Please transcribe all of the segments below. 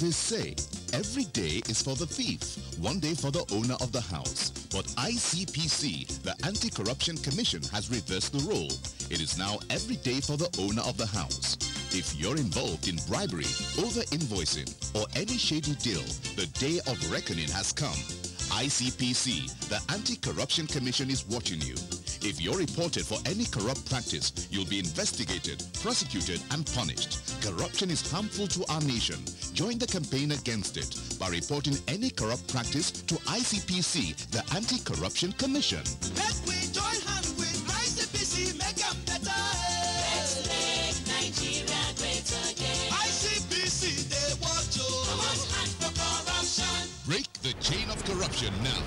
They say every day is for the thief, one day for the owner of the house. But ICPC, the Anti-Corruption Commission, has reversed the role. It is now every day for the owner of the house. If you're involved in bribery, over-invoicing, or any shady deal, the day of reckoning has come. ICPC, the Anti-Corruption Commission, is watching you. If you're reported for any corrupt practice, you'll be investigated, prosecuted, and punished. Corruption is harmful to our nation. Join the campaign against it by reporting any corrupt practice to ICPC, the Anti-Corruption Commission. Let we join hands with ICPC, make them better. Let's make Nigeria great again. ICPC, they watch you. Come on, hand for corruption. Break the chain of corruption now.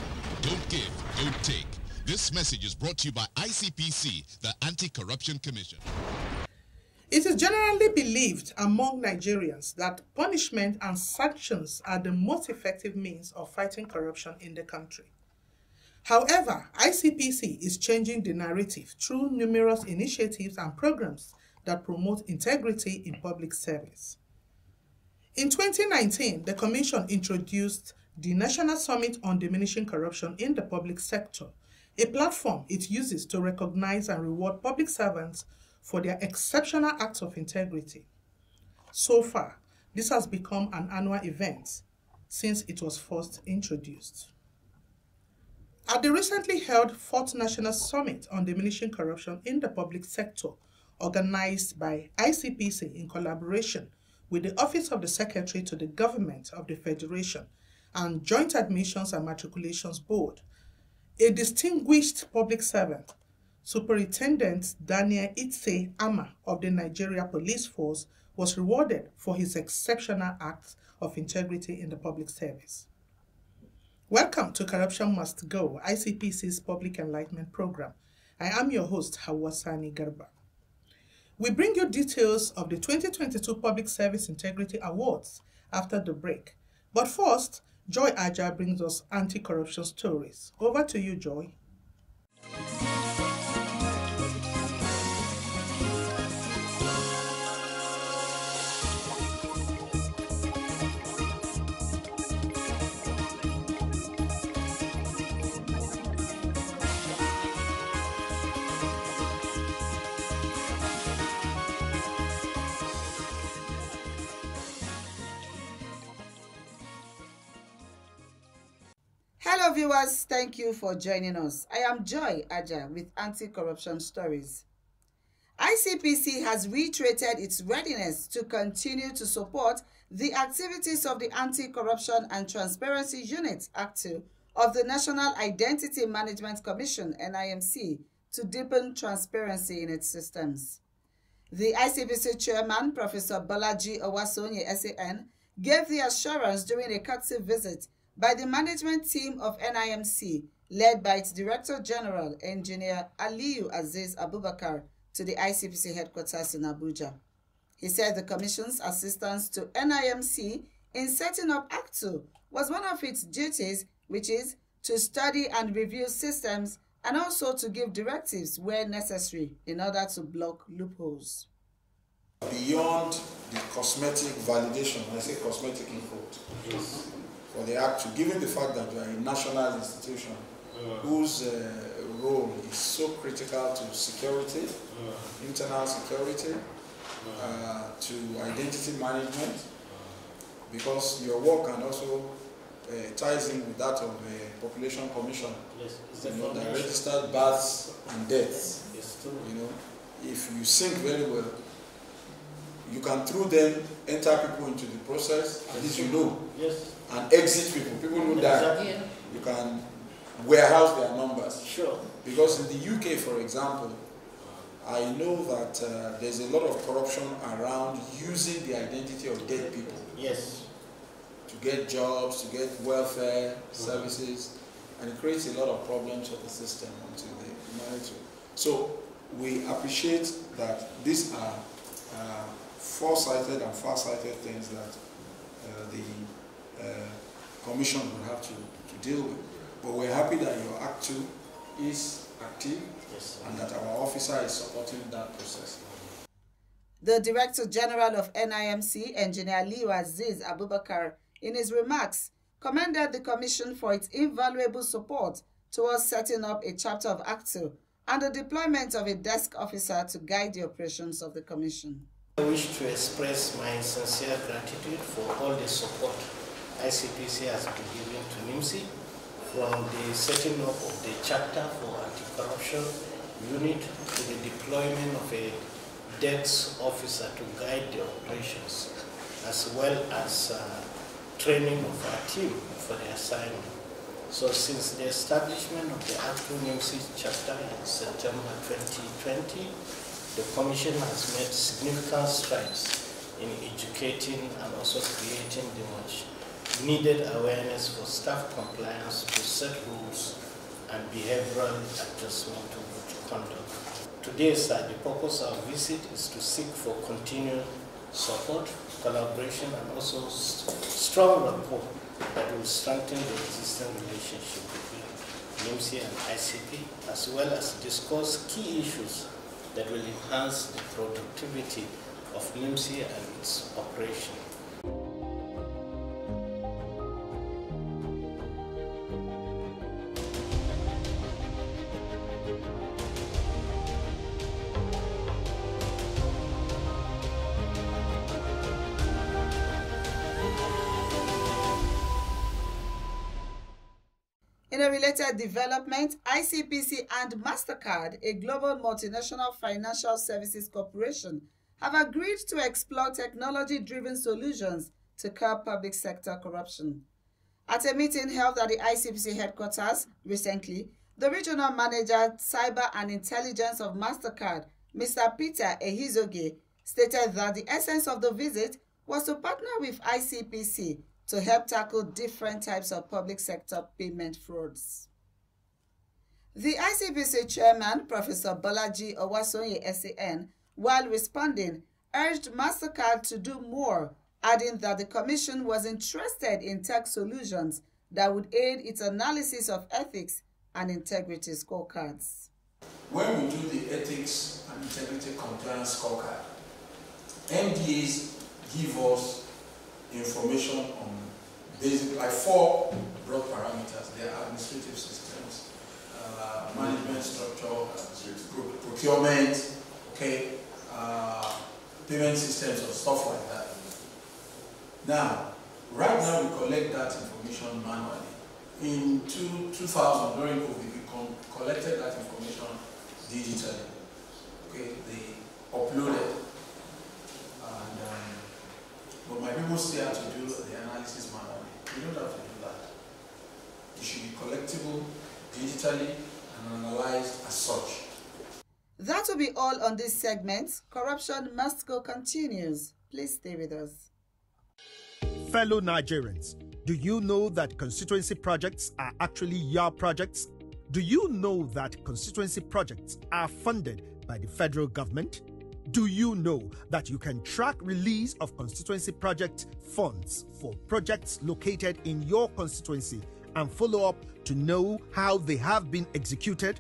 Don't give, don't take. This message is brought to you by ICPC, the Anti-Corruption Commission. It is generally believed among Nigerians that punishment and sanctions are the most effective means of fighting corruption in the country. However, ICPC is changing the narrative through numerous initiatives and programs that promote integrity in public service. In 2019, the Commission introduced the National Summit on Diminishing Corruption in the Public Sector, a platform it uses to recognize and reward public servants for their exceptional acts of integrity. So far, this has become an annual event since it was first introduced. At the recently held 4th National Summit on Diminishing Corruption in the Public Sector, organized by ICPC in collaboration with the Office of the Secretary to the Government of the Federation and Joint Admissions and Matriculations Board, a distinguished public servant, Superintendent Daniel Itse Ama of the Nigeria Police Force, was rewarded for his exceptional acts of integrity in the public service. Welcome to Corruption Must Go, ICPC's Public Enlightenment Program. I am your host, Hawa Sani Garba. We bring you details of the 2022 Public Service Integrity Awards after the break. But first, Joy Aja brings us anti-corruption stories. Over to you, Joy. Hello viewers, thank you for joining us. I am Joy Aja with Anti-Corruption Stories. ICPC has reiterated its readiness to continue to support the activities of the Anti-Corruption and Transparency Unit Act 2 of the National Identity Management Commission, NIMC, to deepen transparency in its systems. The ICPC chairman, Professor Bolaji Owasonye, SAN, gave the assurance during a courtesy visit by the management team of NIMC, led by its Director General, Engineer Aliyu Aziz Abubakar, to the ICPC headquarters in Abuja. He said the Commission's assistance to NIMC in setting up Act 2 was one of its duties, which is to study and review systems and also to give directives where necessary in order to block loopholes. Beyond the cosmetic validation, I say cosmetic import, yes, for the Act 2, given the fact that you are a national institution whose role is so critical to security, internal security, to identity management, because your work can also ties in with that of the Population Commission, yes, that registered births and deaths. Yes, you know, if you sync very well, you can through them enter people into the process, at least you know, yes, and exit people who die. You can warehouse their numbers. Sure. Because in the UK, for example, I know that there's a lot of corruption around using the identity of dead people. Yes. To get jobs, to get welfare services, and it creates a lot of problems for the system until they manage to. So we appreciate that these are foresighted and far-sighted things that the Commission will have to deal with. But we're happy that your Act 2 is active, yes, and that our officer is supporting that process. The Director General of NIMC, Engineer Liu Aziz Abubakar, in his remarks, commended the Commission for its invaluable support towards setting up a chapter of ACTU and the deployment of a desk officer to guide the operations of the Commission. I wish to express my sincere gratitude for all the support ICPC has been giving to NIMC, from the setting up of the chapter for anti-corruption unit to the deployment of a desk officer to guide the operations, as well as training of our team for the assignment. So since the establishment of the ACTU NIMC chapter in September 2020, the Commission has made significant strides in educating and also creating the much needed awareness for staff compliance to set rules and behavioral adjustment to good conduct. Today, sir, the purpose of our visit is to seek for continued support, collaboration, and also strong rapport that will strengthen the existing relationship between NIMC and ICP, as well as discuss key issues that will enhance the productivity of NIMC and its operation. In a related development, ICPC and MasterCard, a global multinational financial services corporation, have agreed to explore technology-driven solutions to curb public sector corruption. At a meeting held at the ICPC headquarters recently, the regional manager, cyber and intelligence of MasterCard, Mr. Peter Ehizoge, stated that the essence of the visit was to partner with ICPC to help tackle different types of public sector payment frauds. The ICPC chairman, Professor Bolaji Owasonye SAN, while responding, urged MasterCard to do more, adding that the Commission was interested in tech solutions that would aid its analysis of ethics and integrity scorecards. When we do the ethics and integrity compliance scorecard, MDAs give us information on basic, like 4 broad parameters. They are administrative systems, management structure, procurement, okay, payment systems or stuff like that. Now, right now we collect that information manually. In 2000, during COVID, we collected that information digitally. Okay, they uploaded. But my people still have to do the analysis manually. You don't have to do that. It should be collectible digitally and analyzed as such. That will be all on this segment. Corruption Must Go continues. Please stay with us. Fellow Nigerians, do you know that constituency projects are actually your projects? Do you know that constituency projects are funded by the federal government? Do you know that you can track release of constituency project funds for projects located in your constituency and follow up to know how they have been executed?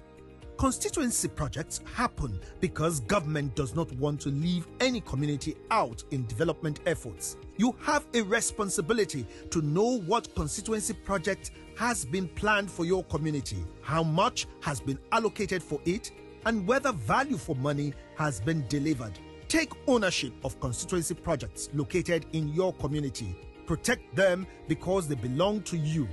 Constituency projects happen because government does not want to leave any community out in development efforts. You have a responsibility to know what constituency project has been planned for your community, how much has been allocated for it, and whether value for money has been delivered. Take ownership of constituency projects located in your community. Protect them because they belong to you.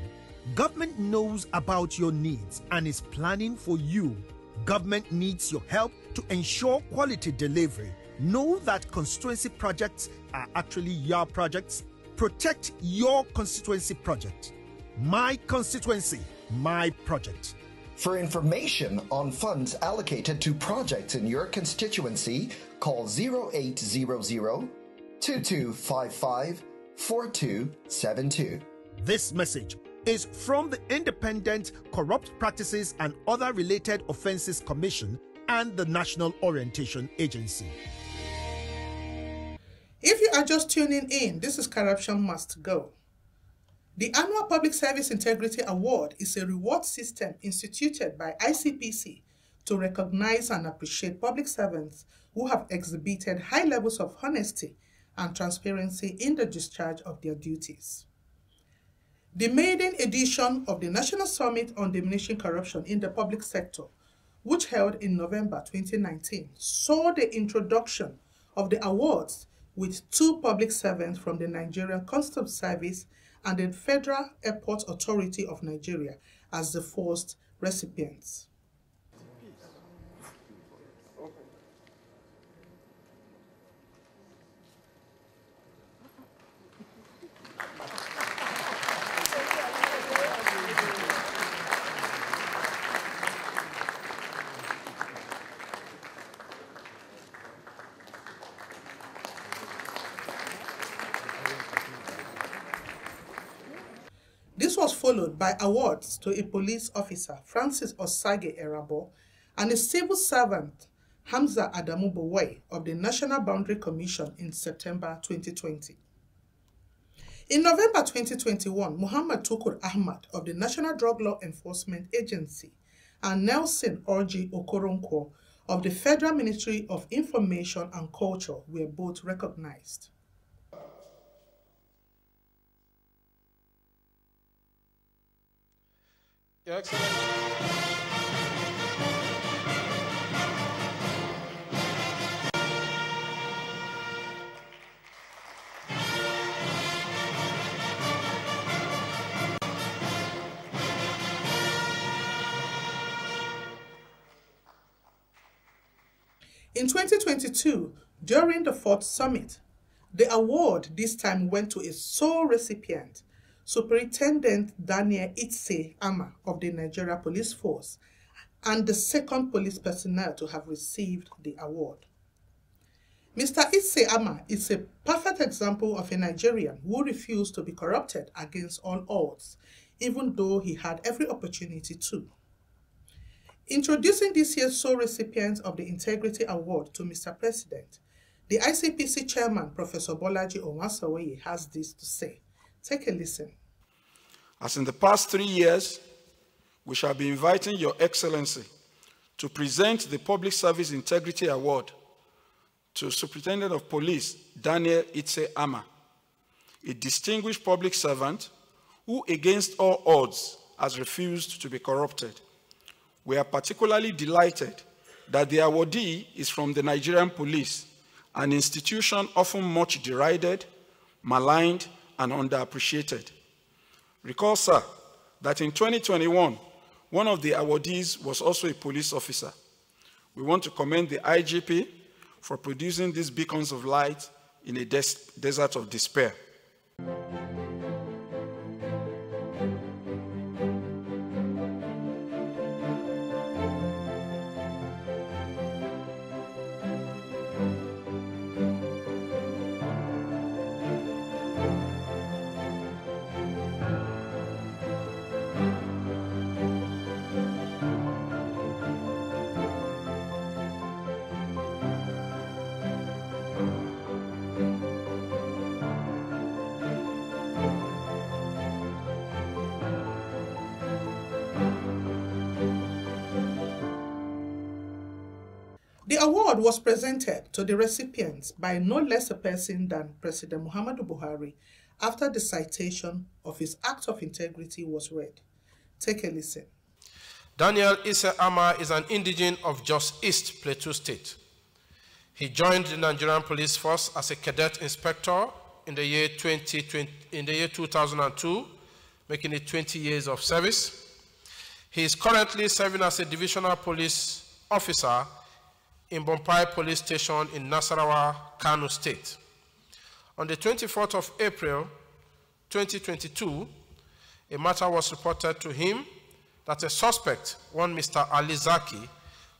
Government knows about your needs and is planning for you. Government needs your help to ensure quality delivery. Know that constituency projects are actually your projects. Protect your constituency project. My constituency, my project. For information on funds allocated to projects in your constituency, call 0800 2255 4272. This message is from the Independent Corrupt Practices and Other Related Offences Commission and the National Orientation Agency. If you are just tuning in, this is Corruption Must Go. The Annual Public Service Integrity Award is a reward system instituted by ICPC to recognize and appreciate public servants who have exhibited high levels of honesty and transparency in the discharge of their duties. The maiden edition of the National Summit on Diminishing Corruption in the Public Sector, which held in November 2019, saw the introduction of the awards with 2 public servants from the Nigerian Customs Service and the Federal Airport Authority of Nigeria as the first recipients. This was followed by awards to a police officer, Francis Osage Erabo, and a civil servant, Hamza Adamu Bowe, of the National Boundary Commission in September 2020. In November 2021, Muhammad Tukur Ahmad of the National Drug Law Enforcement Agency and Nelson Orji Okoronkwo of the Federal Ministry of Information and Culture were both recognized. Your Excellency. In 2022, during the 4th Summit, the award this time went to a sole recipient, Superintendent Daniel Itse Ama of the Nigeria Police Force, and the second police personnel to have received the award. Mr. Itse Ama is a perfect example of a Nigerian who refused to be corrupted against all odds, even though he had every opportunity to. Introducing this year's sole recipient of the Integrity Award to Mr. President, the ICPC chairman, Professor Bolaji Onwasowoye, has this to say. Take a listen. As in the past 3 years, we shall be inviting Your Excellency to present the Public Service Integrity Award to Superintendent of Police Daniel Itse Ama, a distinguished public servant who, against all odds, has refused to be corrupted. We are particularly delighted that the awardee is from the Nigerian Police, an institution often much derided, maligned, and underappreciated. Recall, sir, that in 2021, one of the awardees was also a police officer. We want to commend the IGP for producing these beacons of light in a desert of despair. The award was presented to the recipients by no less a person than President Muhammadu Buhari after the citation of his act of integrity was read. Take a listen. Daniel Itse Ama is an indigene of Jos East, Plateau State. He joined the Nigerian Police Force as a cadet inspector in the year 2002, making it 20 years of service. He is currently serving as a divisional police officer in Bompai Police Station in Nasarawa, Kano State. On the 24th of April, 2022, a matter was reported to him that a suspect, one Mr. Ali Zaki,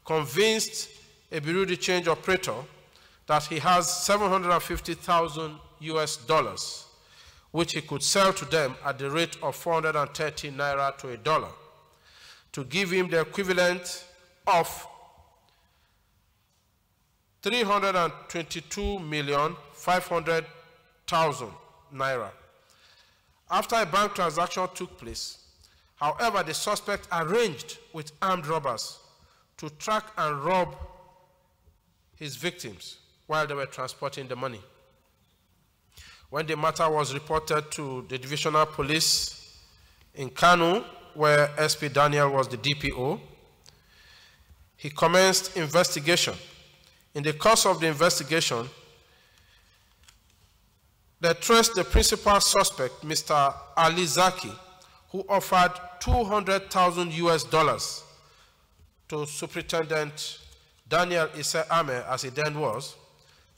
convinced a Bureau de Change operator that he has $750,000 US, which he could sell to them at the rate of 430 naira to $1, to give him the equivalent of 322,500,000 naira. After a bank transaction took place, however, the suspect arranged with armed robbers to track and rob his victims while they were transporting the money. When the matter was reported to the divisional police in Kano, where SP Daniel was the DPO, he commenced investigation. In the course of the investigation, they traced the principal suspect, Mr. Ali Zaki, who offered $200,000 US to Superintendent Daniel Issa Ame, as he then was,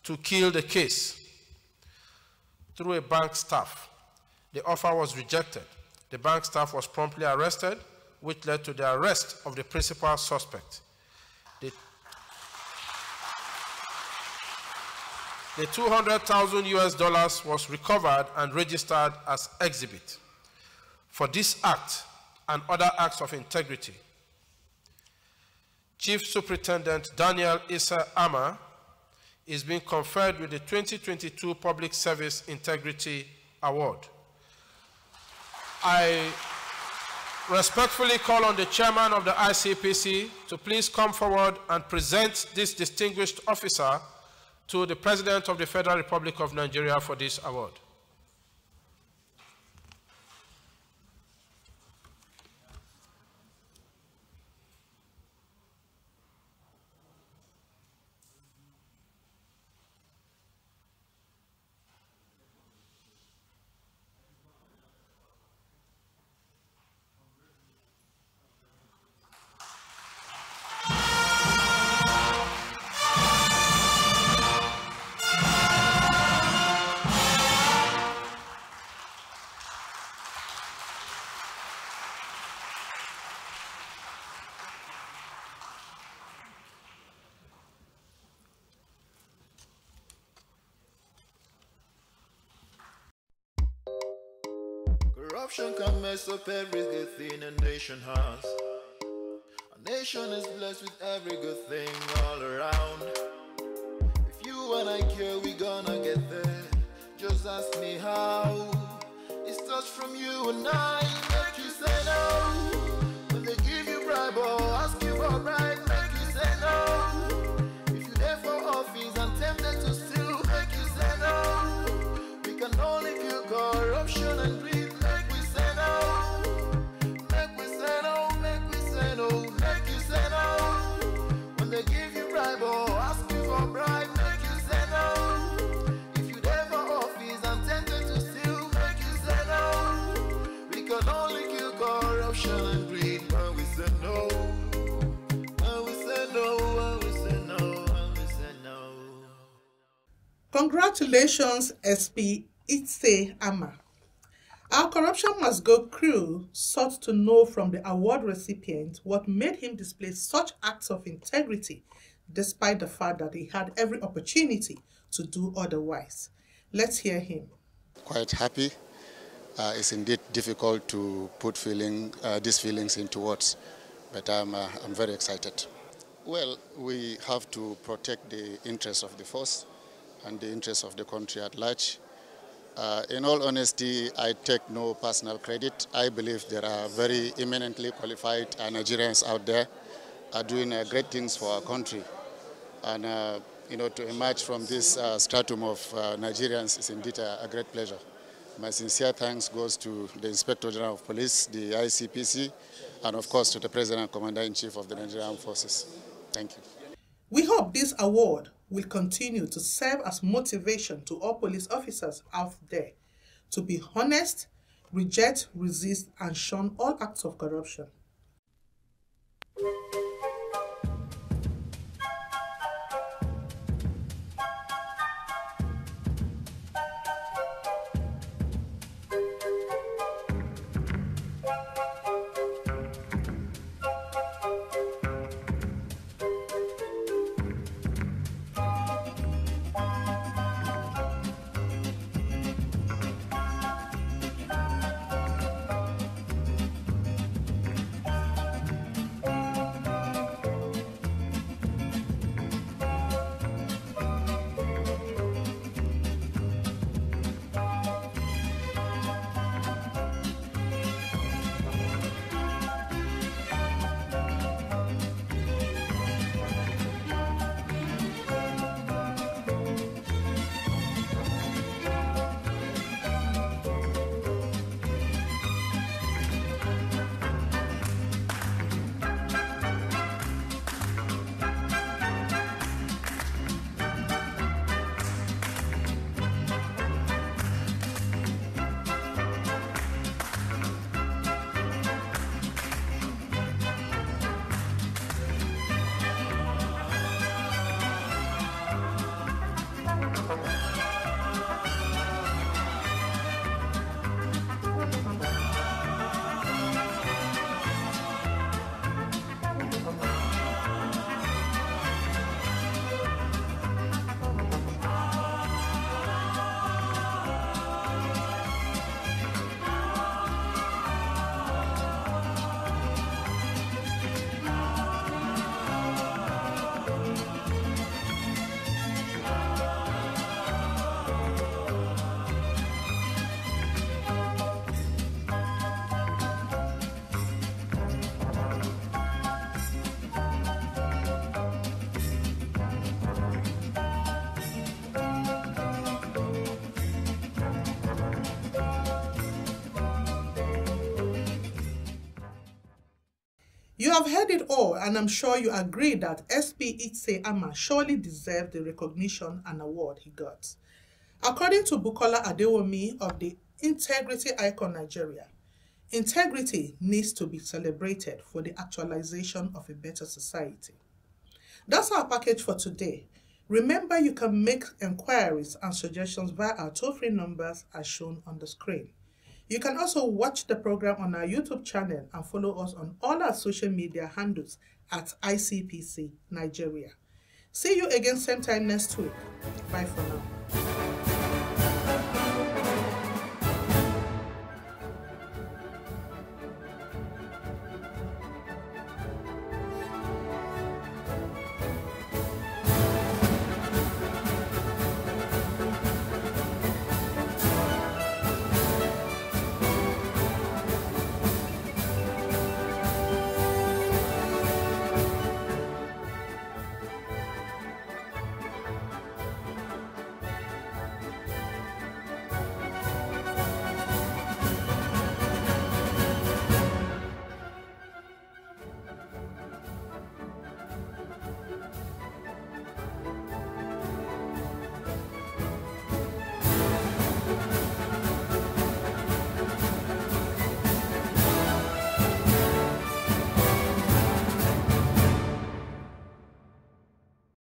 to kill the case through a bank staff. The offer was rejected. The bank staff was promptly arrested, which led to the arrest of the principal suspect. The $200,000 US was recovered and registered as exhibit. For this act and other acts of integrity, Chief Superintendent Daniel Issa Ama is being conferred with the 2022 Public Service Integrity Award. I respectfully call on the chairman of the ICPC to please come forward and present this distinguished officer to the President of the Federal Republic of Nigeria for this award. Corruption can mess up every good thing a nation has. A nation is blessed with every good thing all around. If you and I care, we gonna get there. Just ask me how. It starts from you and I. Make you say no. When they give you bribe or ask you for bribe, make you say no. If you're there for office and tempted to steal, make you say no. We can only kill corruption and greed. Congratulations, SP Issa Ama. Our Corruption Must Go crew sought to know from the award recipient what made him display such acts of integrity, despite the fact that he had every opportunity to do otherwise. Let's hear him. Quite happy. It's indeed difficult to put these feelings into words, but I'm very excited. Well, we have to protect the interests of the force and the interests of the country at large. In all honesty, I take no personal credit. I believe there are very eminently qualified Nigerians out there doing great things for our country. And to emerge from this stratum of Nigerians is indeed a great pleasure. My sincere thanks goes to the Inspector General of Police, the ICPC, and of course to the President and Commander-in-Chief of the Nigerian Armed Forces. Thank you. We hope this award will continue to serve as motivation to all police officers out there to be honest, reject, resist, and shun all acts of corruption. You have heard it all, and I'm sure you agree that SP Itse Ama surely deserved the recognition and award he got. According to Bukola Adewomi of the Integrity Icon Nigeria, integrity needs to be celebrated for the actualization of a better society. That's our package for today. Remember, you can make enquiries and suggestions via our toll-free numbers as shown on the screen. You can also watch the program on our YouTube channel and follow us on all our social media handles at ICPC Nigeria. See you again same time next week. Bye for now.